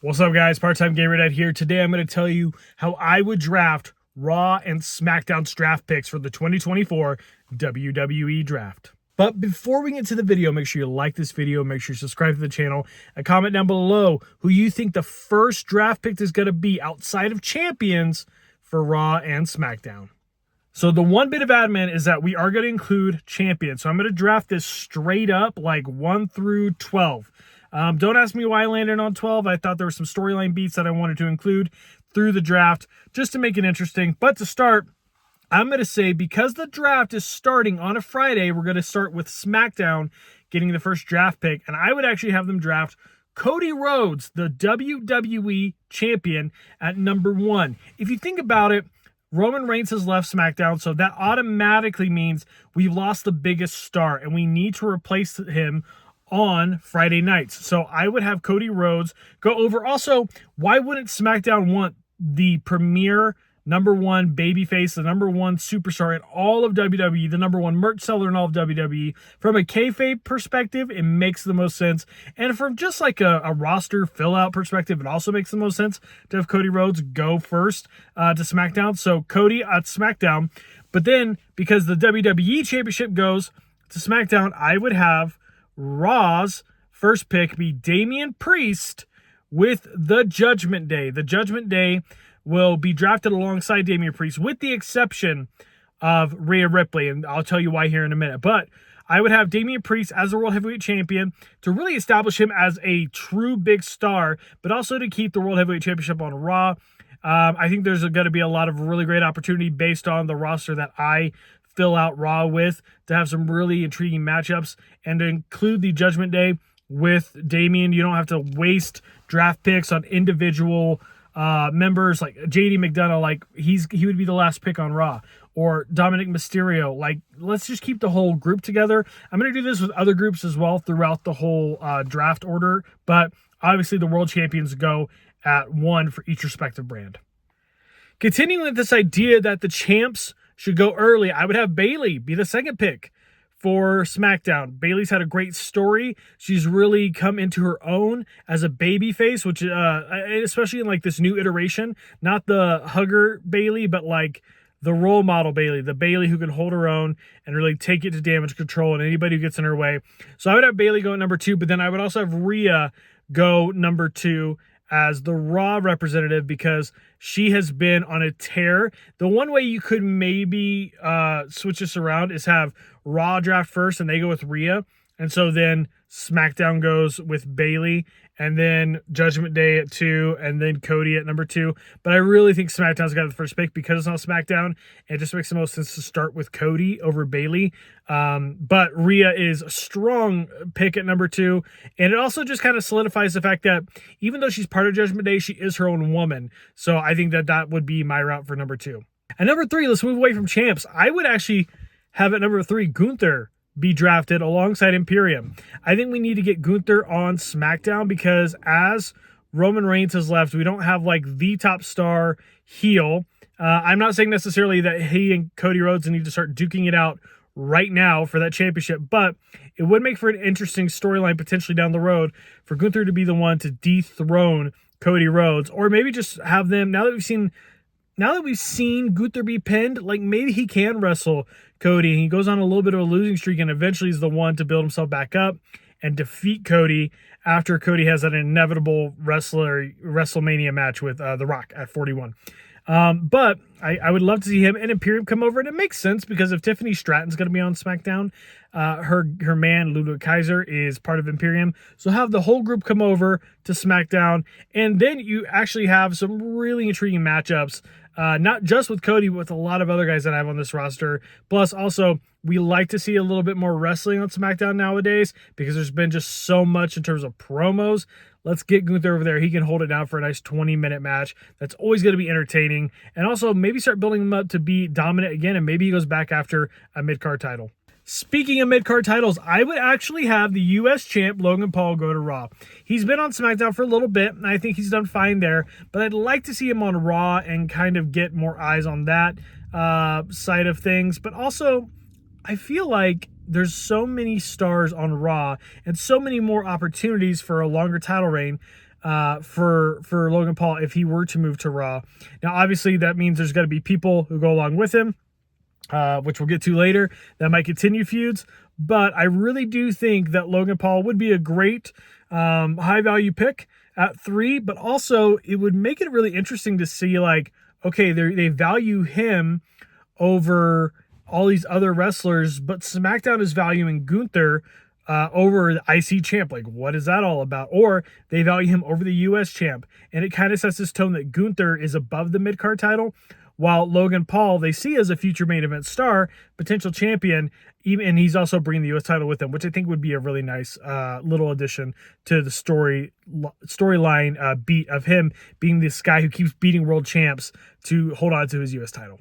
What's up, guys? Part-time Gamer Dad here. Today I'm going to tell you how I would draft Raw and SmackDown's draft picks for the 2024 WWE Draft. But before we get to the video, make sure you like this video, make sure you subscribe to the channel, and comment down below who you think the first draft pick is going to be outside of champions for Raw and SmackDown. So the one bit of admin is that we are going to include champions. So I'm going to draft this straight up like 1 through 12. Don't ask me why I landed on 12. I thought there were some storyline beats that I wanted to include through the draft just to make it interesting. But to start, I'm going to say because the draft is starting on a Friday, we're going to start with SmackDown getting the first draft pick. And I would actually have them draft Cody Rhodes, the WWE champion, at number 1. If you think about it, Roman Reigns has left SmackDown, so that automatically means we've lost the biggest star, and we need to replace him on Friday nights. So I would have Cody Rhodes go over. Also, why wouldn't SmackDown want the premier number 1 babyface, the number 1 superstar in all of WWE, the number 1 merch seller in all of WWE? From a kayfabe perspective, it makes the most sense. And from just like a roster fill-out perspective, it also makes the most sense to have Cody Rhodes go first to SmackDown. So Cody at SmackDown. But then, because the WWE Championship goes to SmackDown, I would have Raw's first pick be Damian Priest with the Judgment Day. The Judgment Day will be drafted alongside Damian Priest with the exception of Rhea Ripley, and I'll tell you why here in a minute. But I would have Damian Priest as the World Heavyweight Champion to really establish him as a true big star, but also to keep the World Heavyweight Championship on Raw. I think there's going to be a lot of really great opportunity based on the roster that I fill out Raw with to have some really intriguing matchups and to include the Judgment Day with Damian. You don't have to waste draft picks on individual members like JD McDonough. Like he would be the last pick on Raw, or Dominic Mysterio. Like, let's just keep the whole group together. I'm going to do this with other groups as well throughout the whole draft order, but obviously the world champions go at 1 for each respective brand. Continuing with this idea that the champs should go early, I would have Bayley be the second pick for SmackDown. Bayley's had a great story. She's really come into her own as a babyface, which especially in like this new iteration, not the hugger Bayley, but like the role model Bayley, the Bayley who can hold her own and really take it to damage control and anybody who gets in her way. So I would have Bayley go at number 2, but then I would also have Rhea go number 2 as the Raw representative because she has been on a tear. The one way you could maybe switch this around is have Raw draft first and they go with Rhea. And so then SmackDown goes with Bayley, and then Judgment Day at 2, and then Cody at number 2. But I really think SmackDown's got the first pick because it's not SmackDown. It just makes the most sense to start with Cody over Bayley. But Rhea is a strong pick at number 2. And it also just kind of solidifies the fact that even though she's part of Judgment Day, she is her own woman. So I think that that would be my route for number 2. At number 3, let's move away from champs. I would actually have at number 3, Gunther be drafted alongside Imperium. I think we need to get Gunther on SmackDown because as Roman Reigns has left, we don't have like the top star heel. I'm not saying necessarily that he and Cody Rhodes need to start duking it out right now for that championship, but it would make for an interesting storyline potentially down the road for Gunther to be the one to dethrone Cody Rhodes, or maybe just have them, now that we've seen Gunther be pinned, like maybe he can wrestle Cody. He goes on a little bit of a losing streak and eventually is the one to build himself back up and defeat Cody after Cody has that inevitable WrestleMania match with The Rock at 41. But I would love to see him and Imperium come over, and it makes sense because if Tiffany Stratton's going to be on SmackDown, her man Ludwig Kaiser is part of Imperium, so have the whole group come over to SmackDown, and then you actually have some really intriguing matchups, not just with Cody, but with a lot of other guys that I have on this roster. Plus, also, we like to see a little bit more wrestling on SmackDown nowadays because there's been just so much in terms of promos. Let's get Gunther over there. He can hold it down for a nice 20-minute match. That's always going to be entertaining. And also maybe start building him up to be dominant again, and maybe he goes back after a mid-card title. Speaking of mid-card titles, I would actually have the U.S. champ Logan Paul go to Raw. He's been on SmackDown for a little bit, and I think he's done fine there, but I'd like to see him on Raw and kind of get more eyes on that side of things. But also, I feel like there's so many stars on Raw and so many more opportunities for a longer title reign. for Logan Paul if he were to move to Raw. Now, obviously, that means there's got to be people who go along with him, which we'll get to later, that might continue feuds. But I really do think that Logan Paul would be a great high-value pick at 3, but also it would make it really interesting to see, like, okay, they value him over all these other wrestlers, but SmackDown is valuing Gunther over the IC champ. Like, what is that all about? Or they value him over the US champ. And it kind of sets this tone that Gunther is above the mid-card title, while Logan Paul, they see as a future main event star, potential champion, and he's also bringing the U.S. title with him, which I think would be a really nice little addition to the storyline beat of him being this guy who keeps beating world champs to hold on to his U.S. title.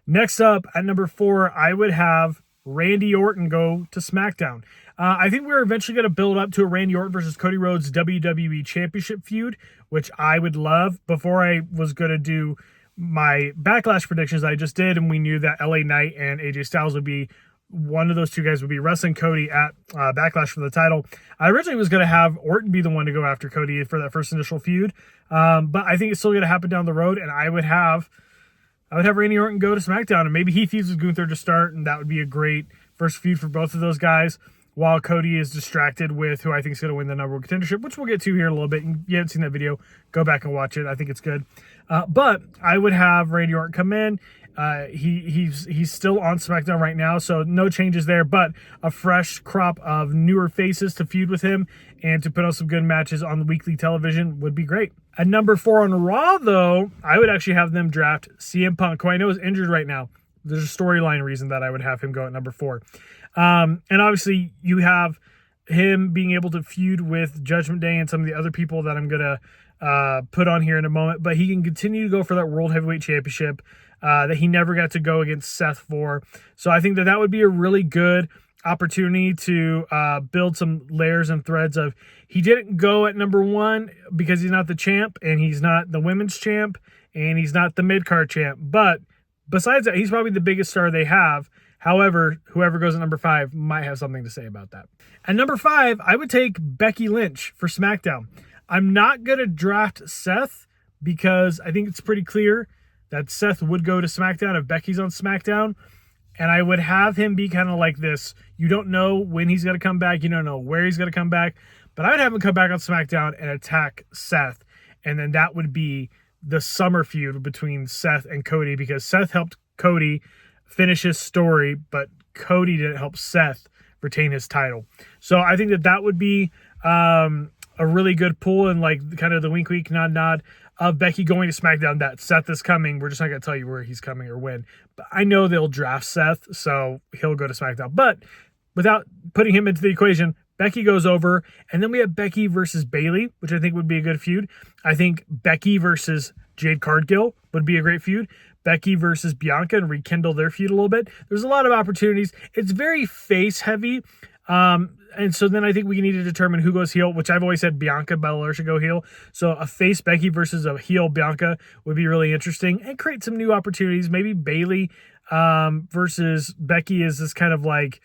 Next up, at number 4, I would have Randy Orton go to SmackDown. I think we're eventually going to build up to a Randy Orton versus Cody Rhodes WWE Championship feud, which I would love. Before I was going to do my Backlash predictions, I just did, and we knew that LA Knight and AJ Styles would be, one of those two guys would be wrestling Cody at Backlash for the title. I originally was going to have Orton be the one to go after Cody for that first initial feud, but I think it's still going to happen down the road, and I would have Randy Orton go to SmackDown, and maybe he feuds with Gunther to start, and that would be a great first feud for both of those guys, while Cody is distracted with who I think is going to win the number one contendership, which we'll get to here in a little bit. If you haven't seen that video, go back and watch it. I think it's good. But I would have Randy Orton come in. He's still on SmackDown right now, so no changes there, but a fresh crop of newer faces to feud with him and to put on some good matches on the weekly television would be great. At number 4 on Raw, though, I would actually have them draft CM Punk, who I know is injured right now. There's a storyline reason that I would have him go at number 4. And obviously, you have him being able to feud with Judgment Day and some of the other people that I'm going to put on here in a moment. But he can continue to go for that World Heavyweight Championship that he never got to go against Seth for. So I think that would be a really good opportunity to build some layers and threads of, he didn't go at number 1 because he's not the champ, and he's not the women's champ, and he's not the mid-card champ. But besides that, he's probably the biggest star they have. However, whoever goes at number 5 might have something to say about that. At number 5, I would take Becky Lynch for SmackDown. I'm not going to draft Seth because I think it's pretty clear that Seth would go to SmackDown if Becky's on SmackDown. And I would have him be kind of like this. You don't know when he's going to come back. You don't know where he's going to come back. But I would have him come back on SmackDown and attack Seth. And then that would be the summer feud between Seth and Cody, because Seth helped Cody finish his story, but Cody didn't help Seth retain his title. So I think that would be a really good pull, and like kind of the wink, wink, nod, nod of Becky going to SmackDown, that Seth is coming. We're just not going to tell you where he's coming or when. But I know they'll draft Seth, so he'll go to SmackDown. But without putting him into the equation, Becky goes over, and then we have Becky versus Bayley, which I think would be a good feud. I think Becky versus Jade Cargill would be a great feud. Becky versus Bianca, and rekindle their feud a little bit. There's a lot of opportunities. It's very face heavy. And so then I think we need to determine who goes heel, which I've always said Bianca Belair should go heel. So a face Becky versus a heel Bianca would be really interesting and create some new opportunities. Maybe Bayley versus Becky is this kind of like,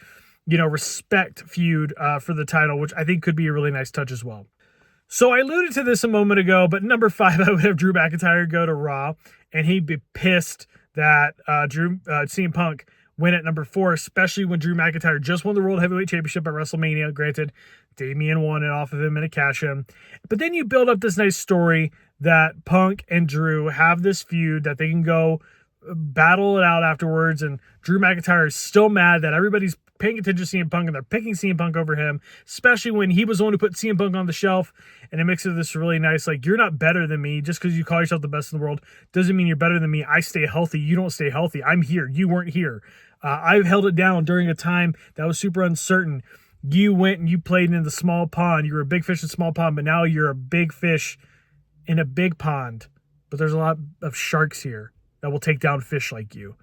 respect feud for the title, which I think could be a really nice touch as well. So I alluded to this a moment ago, but number 5, I would have Drew McIntyre go to Raw, and he'd be pissed that CM Punk win at number 4, especially when Drew McIntyre just won the World Heavyweight Championship at WrestleMania. Granted, Damian won it off of him in a cash-in. But then you build up this nice story that Punk and Drew have this feud that they can go battle it out afterwards, and Drew McIntyre is still mad that everybody's paying attention to CM Punk and they're picking CM Punk over him, especially when he was the one who put CM Punk on the shelf. And it makes it this really nice, like, you're not better than me. Just because you call yourself the best in the world doesn't mean you're better than me. I stay healthy. You don't stay healthy. I'm here. You weren't here. I held it down during a time that was super uncertain. You went and you played in the small pond. You were a big fish in a small pond, but now you're a big fish in a big pond. But there's a lot of sharks here that will take down fish like you.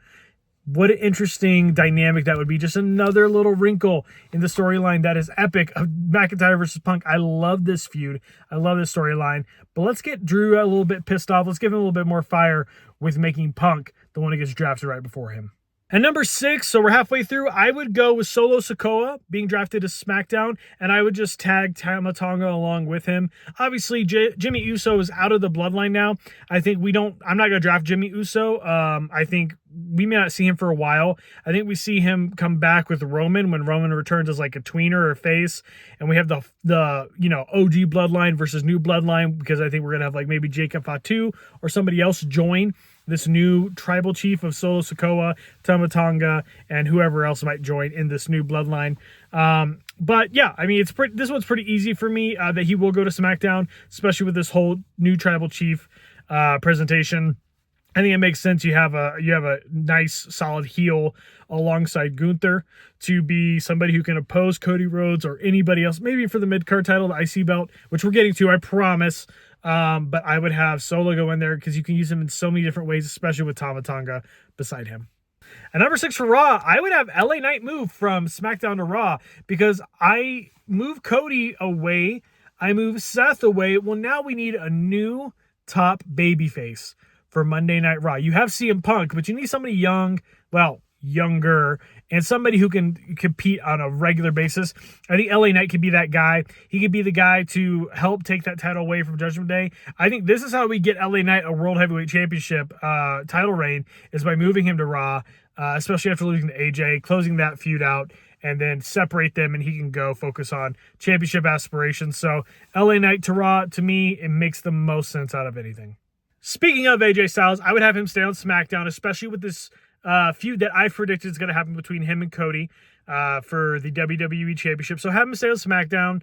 What an interesting dynamic that would be. Just another little wrinkle in the storyline that is epic of McIntyre versus Punk. I love this feud. I love this storyline. But let's get Drew a little bit pissed off. Let's give him a little bit more fire with making Punk the one who gets drafted right before him. And number 6, so we're halfway through, I would go with Solo Sikoa being drafted to SmackDown, and I would just tag Tama Tonga along with him. Obviously, Jimmy Uso is out of the bloodline now. I think I'm not going to draft Jimmy Uso. I think we may not see him for a while. I think we see him come back with Roman when Roman returns as like a tweener or a face, and we have the OG bloodline versus new bloodline, because I think we're going to have like maybe Jacob Fatu or somebody else join this new tribal chief of Solo Sikoa, Tama Tonga, and whoever else might join in this new bloodline. But yeah, I mean, this one's pretty easy for me that he will go to SmackDown, especially with this whole new tribal chief presentation. I think it makes sense. You have a nice solid heel alongside Gunther to be somebody who can oppose Cody Rhodes or anybody else, maybe for the mid-card title, the IC belt, which we're getting to, I promise. But I would have Solo go in there because you can use him in so many different ways, especially with Tama Tonga beside him. And number 6 for Raw, I would have LA Knight move from SmackDown to Raw, because I move Cody away, I move Seth away. Well, now we need a new top babyface for Monday Night Raw. You have CM Punk, but you need somebody younger, and somebody who can compete on a regular basis. I think LA Knight could be that guy. He could be the guy to help take that title away from Judgment Day. I think this is how we get LA Knight a World Heavyweight Championship title reign, is by moving him to Raw, especially after losing to AJ, closing that feud out, and then separate them, and he can go focus on championship aspirations. So LA Knight to Raw, to me, it makes the most sense out of anything. Speaking of AJ Styles, I would have him stay on SmackDown, especially with this feud that I've predicted is going to happen between him and Cody for the WWE Championship. So have him stay on SmackDown.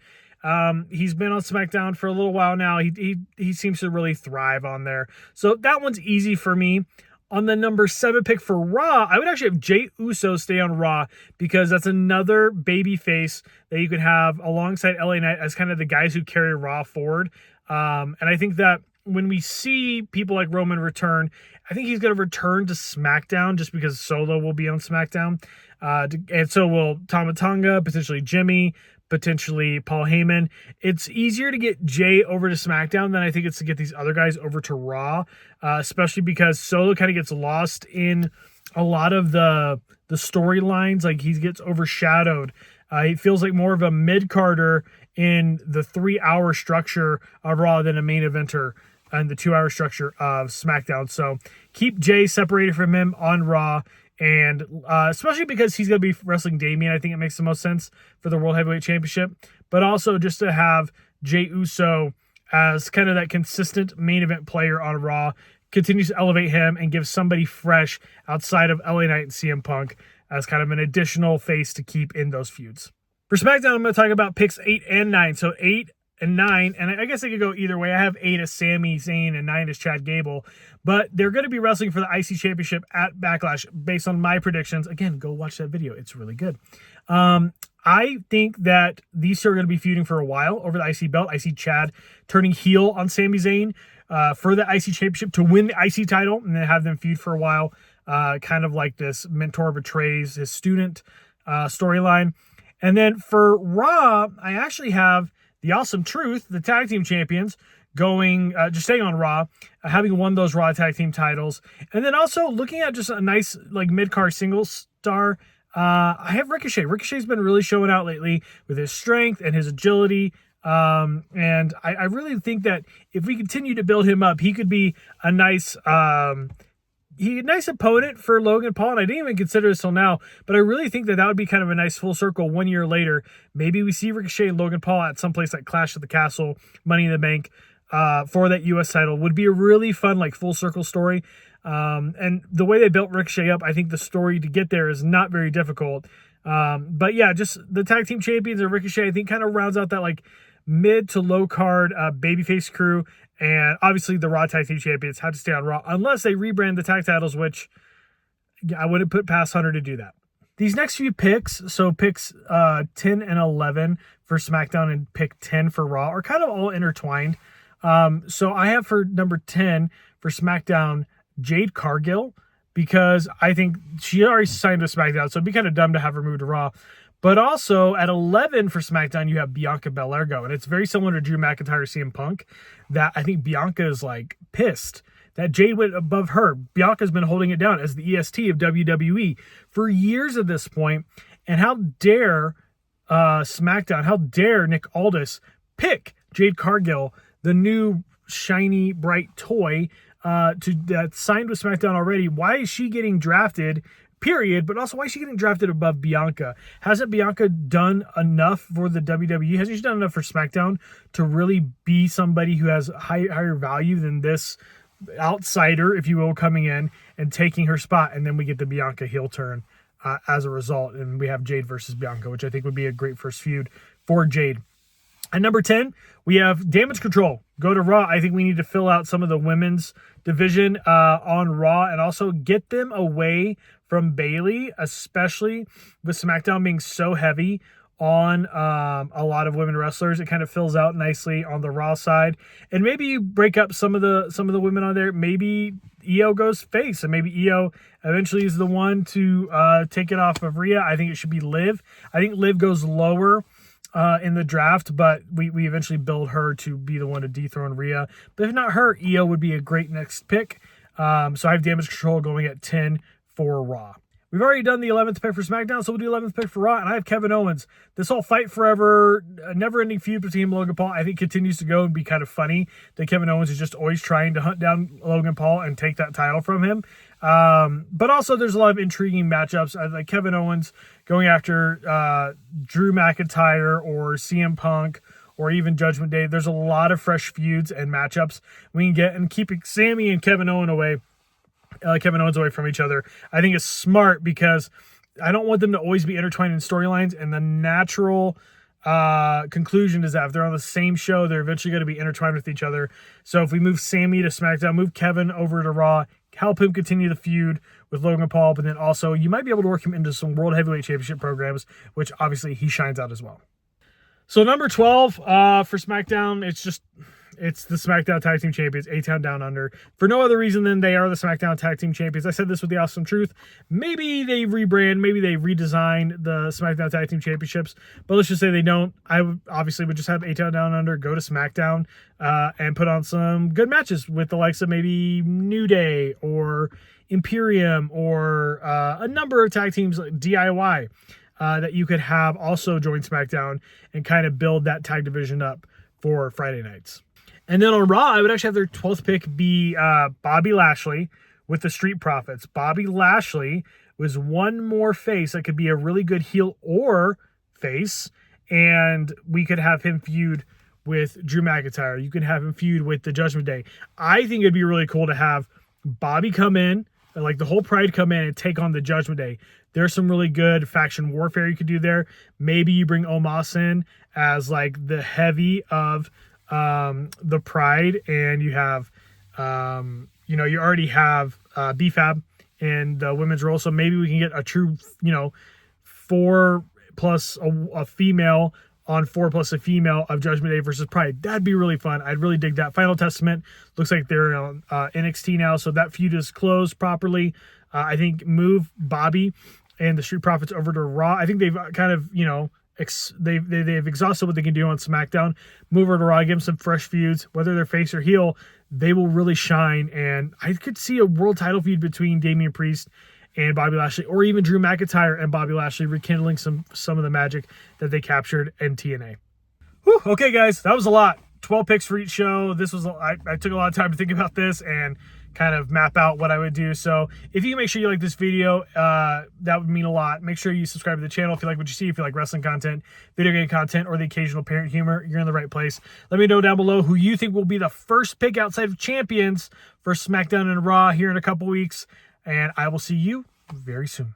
He's been on SmackDown for a little while now. He seems to really thrive on there. So that one's easy for me. On the number 7 pick for Raw, I would actually have Jey Uso stay on Raw, because that's another baby face that you could have alongside LA Knight as kind of the guys who carry Raw forward. And I think that when we see people like Roman return, I think he's going to return to SmackDown just because Solo will be on SmackDown. And so will Tama Tonga, potentially Jimmy, potentially Paul Heyman. It's easier to get Jay over to SmackDown than I think it's to get these other guys over to Raw, especially because Solo kind of gets lost in a lot of the storylines. Like, he gets overshadowed. He feels like more of a mid-carder in the 3-hour structure of Raw than a main eventer and the 2-hour structure of SmackDown. So keep Jay separated from him on Raw, and especially because he's going to be wrestling Damian, I think it makes the most sense for the World Heavyweight Championship. But also just to have Jey Uso as kind of that consistent main event player on Raw continues to elevate him and give somebody fresh outside of LA Knight and CM Punk as kind of an additional face to keep in those feuds. For SmackDown, I'm going to talk about picks 8 and 9. So 8 and 9, and I guess I could go either way. I have 8 as Sami Zayn and 9 as Chad Gable, but they're going to be wrestling for the IC Championship at Backlash based on my predictions. Again, go watch that video. It's really good. I think that these two are going to be feuding for a while over the IC belt. I see Chad turning heel on Sami Zayn for the IC Championship to win the IC title, and then have them feud for a while, kind of like this mentor betrays his student storyline. And then for Raw, I actually have the Awesome Truth, the tag team champions, going, just staying on Raw, having won those Raw tag team titles. And then also looking at just a nice, like, mid-card singles star, I have Ricochet. Ricochet's been really showing out lately with his strength and his agility. And I really think that if we continue to build him up, he could be a nice opponent for Logan Paul, and I didn't even consider this till now, but I really think that would be kind of a nice full circle 1 year later. Maybe we see Ricochet and Logan Paul at some place like Clash at the Castle, Money in the Bank, for that U.S. title. Would be a really fun, like, full circle story. And the way they built Ricochet up, I think the story to get there is not very difficult. But yeah, just the tag team champions of Ricochet, I think, kind of rounds out that, like, mid to low card babyface crew. And obviously the Raw tag team champions had to stay on Raw unless they rebrand the tag titles, which I wouldn't put past Hunter to do that. These next few picks, so picks 10 and 11 for SmackDown and pick 10 for Raw, are kind of all intertwined. So I have for number 10 for SmackDown, Jade Cargill, because I think she already signed with SmackDown, so it'd be kind of dumb to have her move to Raw. But also at 11 for SmackDown, you have Bianca Belair, and it's very similar to Drew McIntyre, CM Punk, that I think Bianca is, like, pissed that Jade went above her. Bianca's been holding it down as the EST of WWE for years at this point. And how dare SmackDown, how dare Nick Aldis pick Jade Cargill, the new shiny, bright toy that's signed with SmackDown already? Why is she getting drafted, period? But also, why is she getting drafted above Bianca? Hasn't Bianca done enough for the WWE? Hasn't she done enough for SmackDown to really be somebody who has higher value than this outsider, if you will, coming in and taking her spot? And then we get the Bianca heel turn as a result, and we have Jade versus Bianca, which I think would be a great first feud for Jade. At number 10, we have Damage Control. Go to Raw. I think we need to fill out some of the women's division on Raw and also get them away from Bayley, especially with SmackDown being so heavy on a lot of women wrestlers. It kind of fills out nicely on the Raw side. And maybe you break up some of the women on there. Maybe Io goes face, and maybe Io eventually is the one to take it off of Rhea. I think it should be Liv. I think Liv goes lower in the draft, but we eventually build her to be the one to dethrone Rhea. But if not her, Io would be a great next pick. So I have Damage Control going at 10 for Raw. We've already done the 11th pick for SmackDown, so we'll do 11th pick for Raw, and I have Kevin Owens. This whole fight forever, never-ending feud between him and Logan Paul, I think continues to go and be kind of funny that Kevin Owens is just always trying to hunt down Logan Paul and take that title from him. But also there's a lot of intriguing matchups. I like Kevin Owens going after Drew McIntyre or CM Punk or even Judgment Day. There's a lot of fresh feuds and matchups we can get, and keeping Sami and Kevin Owens away from each other, I think is smart, because I don't want them to always be intertwined in storylines, and the natural conclusion is that if they're on the same show, they're eventually going to be intertwined with each other. So if we move Sami to SmackDown, move Kevin over to Raw, help him continue the feud with Logan Paul, but then also you might be able to work him into some World Heavyweight Championship programs, which obviously he shines out as well. So number 12 for SmackDown, it's the SmackDown Tag Team Champions, A-Town Down Under, for no other reason than they are the SmackDown Tag Team Champions. I said this with the Awesome Truth. Maybe they rebrand, maybe they redesign the SmackDown Tag Team Championships, but let's just say they don't. I would just have A-Town Down Under go to SmackDown and put on some good matches with the likes of maybe New Day or Imperium or a number of tag teams like DIY that you could have also join SmackDown and kind of build that tag division up for Friday nights. And then on Raw, I would actually have their 12th pick be Bobby Lashley with the Street Profits. Bobby Lashley was one more face that could be a really good heel or face, and we could have him feud with Drew McIntyre. You can have him feud with the Judgment Day. I think it'd be really cool to have Bobby come in, like the whole Pride come in and take on the Judgment Day. There's some really good faction warfare you could do there. Maybe you bring Omos in as like the heavy of the Pride, and you have you already have BFAB in the women's role, so maybe we can get a true 4 plus a female on 4 plus a female of Judgment Day versus Pride. That'd be really fun. I'd really dig that. Final Testament looks like they're on NXT now, so that feud is closed properly. I think move Bobby and the Street Profits over to Raw. I think they've kind of they've exhausted what they can do on SmackDown. Move over to Raw, give them some fresh feuds. Whether they're face or heel, they will really shine. And I could see a world title feud between Damian Priest and Bobby Lashley, or even Drew McIntyre and Bobby Lashley, rekindling some of the magic that they captured in TNA. Whew, okay, guys, that was a lot. 12 picks for each show. This was I took a lot of time to think about this and kind of map out what I would do. So if you can make sure you like this video, that would mean a lot. Make sure you subscribe to the channel if you like what you see, if you like wrestling content, video game content, or the occasional parent humor. You're in the right place. Let me know down below who you think will be the first pick outside of champions for SmackDown and Raw here in a couple weeks, and I will see you very soon.